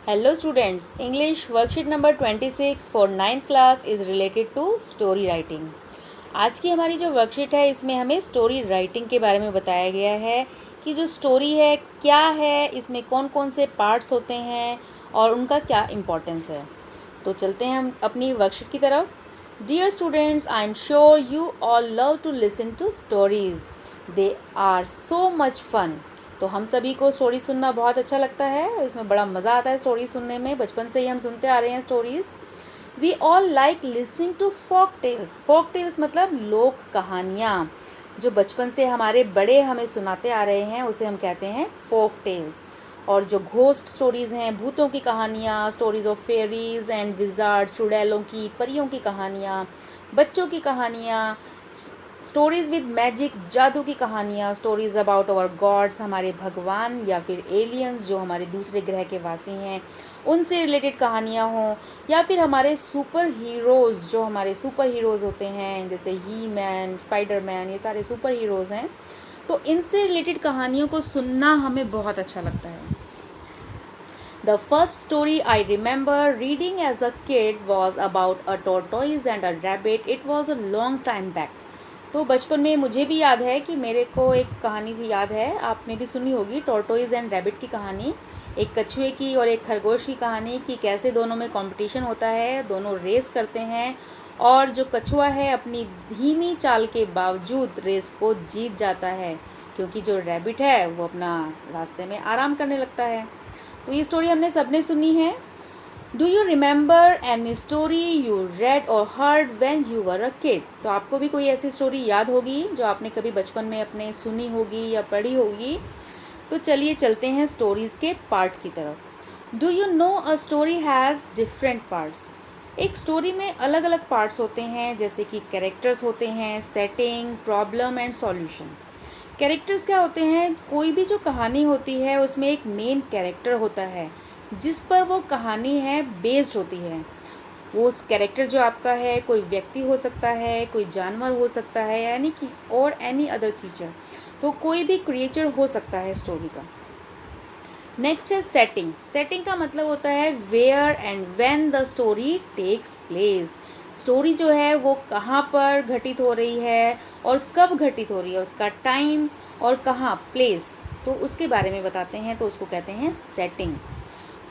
Hello students, English worksheet number 26 for 9th class is related to story writing. आज की हमारी जो worksheet है इसमें हमें स्टोरी राइटिंग के बारे में बताया गया है कि जो स्टोरी है क्या है, इसमें कौन कौन से पार्ट्स होते हैं और उनका क्या इम्पोर्टेंस है। तो चलते हैं हम अपनी वर्कशीट की तरफ। Dear students, I am sure you all love to listen to stories, they are so much fun. तो हम सभी को स्टोरी सुनना बहुत अच्छा लगता है, इसमें बड़ा मज़ा आता है स्टोरी सुनने में। बचपन से ही हम सुनते आ रहे हैं stories. We all like listening to folk tales. Folk tales मतलब लोक कहानियाँ, जो बचपन से हमारे बड़े हमें सुनाते आ रहे हैं उसे हम कहते हैं फोक टेल्स। और जो घोस्ट स्टोरीज़ हैं, भूतों की कहानियाँ, stories of fairies and wizard, चुड़ैलों की, परियों की कहानियाँ, बच्चों की कहानियाँ, स्टोरीज़ विद मैजिक, जादू की कहानियाँ, स्टोरीज़ अबाउट आवर गॉड्स, हमारे भगवान या फिर एलियंस जो हमारे दूसरे ग्रह के वासी हैं, उनसे रिलेटेड कहानियाँ हों, या फिर हमारे सुपर हीरोज़ जो हमारे सुपर हीरोज़ होते हैं, जैसे ही मैन, स्पाइडरमैन, ये सारे सुपर हीरोज़ हैं। तो इनसे रिलेटेड कहानियों को सुनना हमें बहुत अच्छा लगता है। The first story I remember reading as a kid was about a tortoise and a rabbit. It was a long time back. तो बचपन में मुझे भी याद है कि मेरे को एक कहानी थी, याद है आपने भी सुनी होगी, टॉर्टोइज एंड रैबिट की कहानी। एक कछुए की और एक खरगोश की कहानी कि कैसे दोनों में कंपटीशन होता है, दोनों रेस करते हैं और जो कछुआ है अपनी धीमी चाल के बावजूद रेस को जीत जाता है, क्योंकि जो रैबिट है वो अपना रास्ते में आराम करने लगता है। तो ये स्टोरी हमने सबने सुनी है। Do you remember any story you read और heard when you were a kid? तो आपको भी कोई ऐसी स्टोरी याद होगी जो आपने कभी बचपन में अपने सुनी होगी या पढ़ी होगी। तो चलिए चलते हैं स्टोरीज़ के पार्ट की तरफ। Do you know a story has different parts? एक स्टोरी में अलग अलग पार्ट्स होते हैं, जैसे कि कैरेक्टर्स होते हैं, setting, problem and solution. Characters क्या होते हैं? कोई भी जो कहानी होती है उसमें एक मेन कैरेक्टर होता है जिस पर वो कहानी है बेस्ड होती है। वो उस कैरेक्टर जो आपका है, कोई व्यक्ति हो सकता है, कोई जानवर हो सकता है, यानी कि और एनी अदर क्रीचर। तो कोई भी क्रिएचर हो सकता है स्टोरी का। नेक्स्ट है सेटिंग। सेटिंग का मतलब होता है where and when the story takes place. Story जो है वो कहाँ पर घटित हो रही है और कब घटित हो रही है, उसका टाइम और कहाँ, प्लेस, तो उसके बारे में बताते हैं, तो उसको कहते हैं सेटिंग।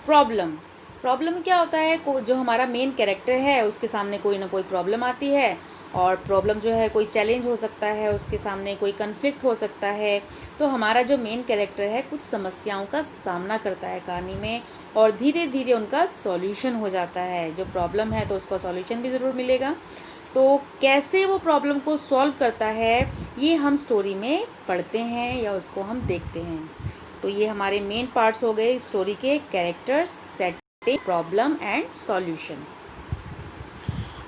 प्रॉब्लम। प्रॉब्लम क्या होता है? जो हमारा मेन कैरेक्टर है उसके सामने कोई ना कोई प्रॉब्लम आती है, और प्रॉब्लम जो है कोई चैलेंज हो सकता है, उसके सामने कोई कन्फ्लिक्ट हो सकता है। तो हमारा जो मेन कैरेक्टर है कुछ समस्याओं का सामना करता है कहानी में, और धीरे धीरे उनका सॉल्यूशन हो जाता है। जो प्रॉब्लम है तो उसका सॉल्यूशन भी ज़रूर मिलेगा। तो कैसे वो प्रॉब्लम को सॉल्व करता है ये हम स्टोरी में पढ़ते हैं या उसको हम देखते हैं। तो ये हमारे मेन पार्ट्स हो गए स्टोरी के, character, setting, problem and solution.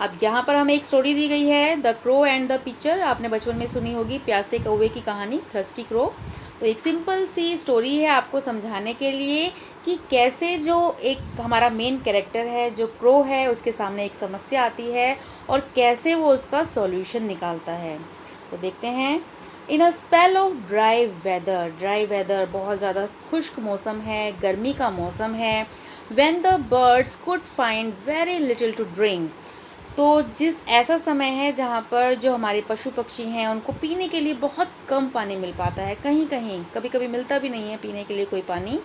अब यहाँ पर हमें एक स्टोरी दी गई है, the crow and the picture. आपने बचपन में सुनी होगी प्यासे कौवे की कहानी, थ्रस्टी क्रो। तो एक सिंपल सी स्टोरी है आपको समझाने के लिए कि कैसे जो एक हमारा मेन कैरेक्टर है जो क्रो है उसके सामने एक समस्या आती है और कैसे वो उसका सॉल्यूशन निकालता है। तो देखते हैं। In a spell of dry weather, dry weather बहुत ज़्यादा खुश्क मौसम है, गर्मी का मौसम है। When the birds could find very little to drink, तो जिस ऐसा समय है जहाँ पर जो हमारे पशु पक्षी हैं उनको पीने के लिए बहुत कम पानी मिल पाता है, कहीं कहीं कभी कभी मिलता भी नहीं है पीने के लिए कोई पानी।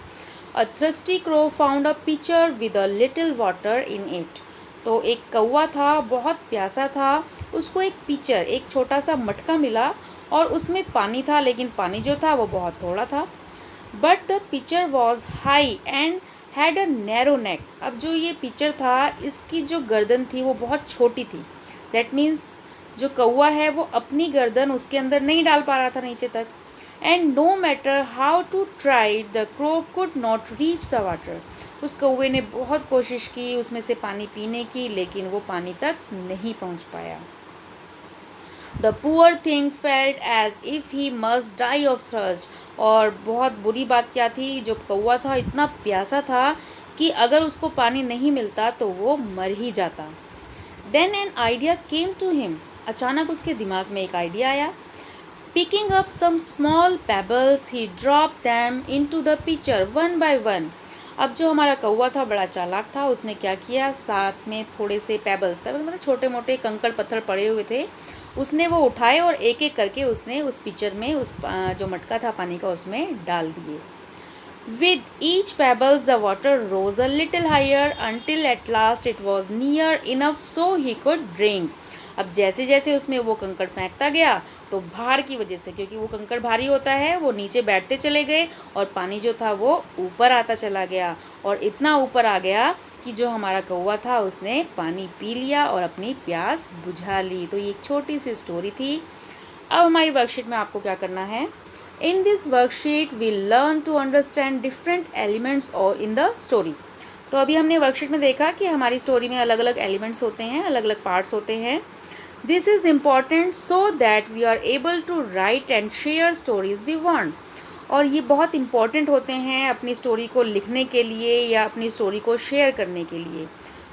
A thirsty crow found a pitcher with a little water in it. तो एक कौवा था, बहुत प्यासा था, उसको एक पिचर, एक छोटा सा मटका मिला और उसमें पानी था, लेकिन पानी जो था वो बहुत थोड़ा था। But the pitcher was high and had a narrow neck. अब जो ये पिक्चर था इसकी जो गर्दन थी वो बहुत छोटी थी। दैट मीन्स जो कौवा है वो अपनी गर्दन उसके अंदर नहीं डाल पा रहा था नीचे तक। And no matter how to try the crow could not reach the water. उस कौवे ने बहुत कोशिश की उसमें से पानी पीने की, लेकिन वो पानी तक नहीं पहुंच पाया। The poor thing felt as if he must die of thirst. और बहुत बुरी बात क्या थी, जो कौवा था इतना प्यासा था कि अगर उसको पानी नहीं मिलता तो वो मर ही जाता। Then an idea came to him. अचानक उसके दिमाग में एक आइडिया आया। Picking up some small pebbles he drop them into the picture one by one. अब जो हमारा कौवा था बड़ा चालाक था, उसने क्या किया, साथ में थोड़े से पेबल्स मतलब छोटे मोटे कंकड़ पत्थर पड़े हुए थे, उसने वो उठाए और एक एक करके उसने उस पिक्चर में उस जो मटका था पानी का उसमें डाल दिए। With each pebbles the water rose a little higher until at last it was near enough so he could drink. अब जैसे जैसे उसमें वो कंकड़ फेंकता गया तो भार की वजह से, क्योंकि वो कंकड़ भारी होता है, वो नीचे बैठते चले गए और पानी जो था वो ऊपर आता चला गया और इतना ऊपर आ गया कि जो हमारा कौवा था उसने पानी पी लिया और अपनी प्यास बुझा ली। तो ये एक छोटी सी स्टोरी थी। अब हमारी वर्कशीट में आपको क्या करना है, In this worksheet, we learn to understand different elements or in the story. तो अभी हमने वर्कशीट में देखा कि हमारी स्टोरी में अलग अलग एलिमेंट्स होते हैं, अलग अलग पार्ट्स होते हैं। This is important so that we are able to write and share stories we want. और ये बहुत इम्पॉर्टेंट होते हैं अपनी स्टोरी को लिखने के लिए या अपनी स्टोरी को शेयर करने के लिए।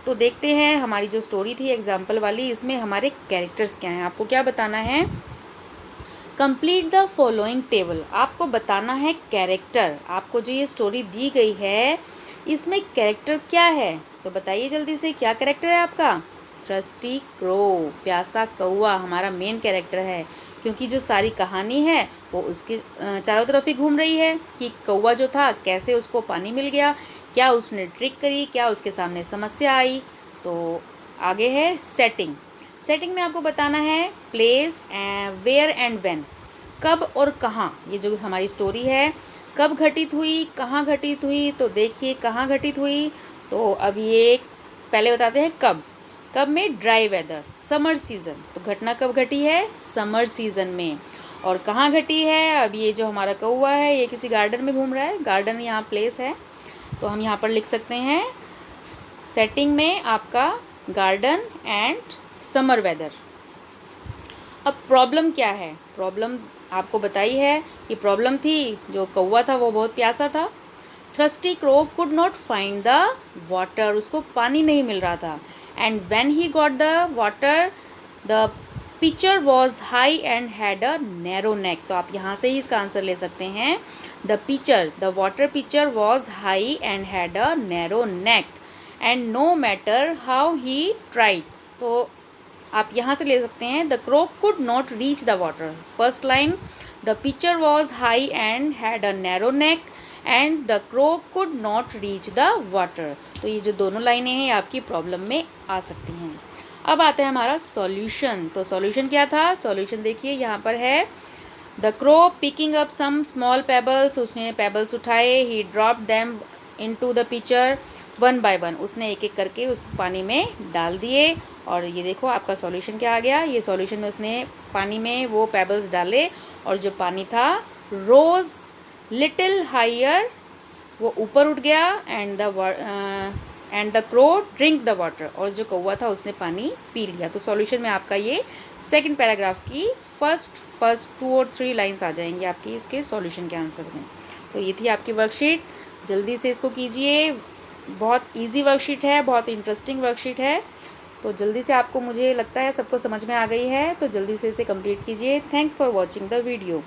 तो देखते हैं हमारी जो स्टोरी थी एग्जाम्पल वाली, इसमें हमारे कैरेक्टर्स क्या हैं। आपको क्या बताना है, कंप्लीट द फॉलोइंग टेबल। आपको बताना है कैरेक्टर। आपको जो ये स्टोरी दी गई है इसमें कैरेक्टर क्या है, तो बताइए जल्दी से, क्या कैरेक्टर है आपका। थ्रस्टी क्रो, प्यासा कौवा हमारा मेन कैरेक्टर है, क्योंकि जो सारी कहानी है वो उसके चारों तरफ ही घूम रही है कि कौवा जो था कैसे उसको पानी मिल गया, क्या उसने ट्रिक करी, क्या उसके सामने समस्या आई। तो आगे है सेटिंग। सेटिंग में आपको बताना है प्लेस, वेयर एंड व्हेन, कब और कहाँ। ये जो हमारी स्टोरी है कब घटित हुई, कहाँ घटित हुई, तो देखिए कहाँ घटित हुई। तो अब ये पहले बताते हैं कब। कब में ड्राई वेदर, समर सीज़न, तो घटना कब घटी है, समर सीज़न में। और कहाँ घटी है, अब ये जो हमारा कौवा है ये किसी गार्डन में घूम रहा है, गार्डन यहाँ प्लेस है, तो हम यहाँ पर लिख सकते हैं सेटिंग में आपका गार्डन एंड समर वेदर। अब प्रॉब्लम क्या है, प्रॉब्लम आपको बताई है कि प्रॉब्लम थी जो कौवा था वो बहुत प्यासा था। Thirsty crow could not find the water, उसको पानी नहीं मिल रहा था। And when he got the water the pitcher was high and had a narrow neck. तो आप यहाँ से ही इसका आंसर ले सकते हैं। The pitcher, the water pitcher was high and had a narrow neck and no matter how he tried. तो आप यहाँ से ले सकते हैं the crow could not reach the water. First line, the pitcher was high and had a narrow neck and the crow could not reach the water. तो ये जो दोनों लाइनें हैं आपकी प्रॉब्लम में आ सकती हैं। अब आता है हमारा सॉल्यूशन। तो सॉल्यूशन क्या था, सॉल्यूशन देखिए यहाँ पर है the crow picking up some small pebbles, उसने पेबल्स उठाए, he drop them into the pitcher one by one, उसने एक एक करके उस पानी में डाल दिए। और ये देखो आपका सॉल्यूशन क्या आ गया, ये सॉल्यूशन में उसने पानी में वो पेबल्स डाले और जो पानी था रोज लिटिल हायर, वो ऊपर उठ गया and the crow drink the water, और जो कौवा था उसने पानी पी लिया। तो सॉल्यूशन में आपका ये सेकंड पैराग्राफ की फर्स्ट 2 और 3 लाइंस आ जाएंगी आपकी इसके सॉल्यूशन के आंसर में। तो ये थी आपकी वर्कशीट, जल्दी से इसको कीजिए। बहुत इजी वर्कशीट है, बहुत इंटरेस्टिंग वर्कशीट है। तो जल्दी से आपको, मुझे लगता है सबको समझ में आ गई है, तो जल्दी से इसे कंप्लीट कीजिए। Thanks for watching the video.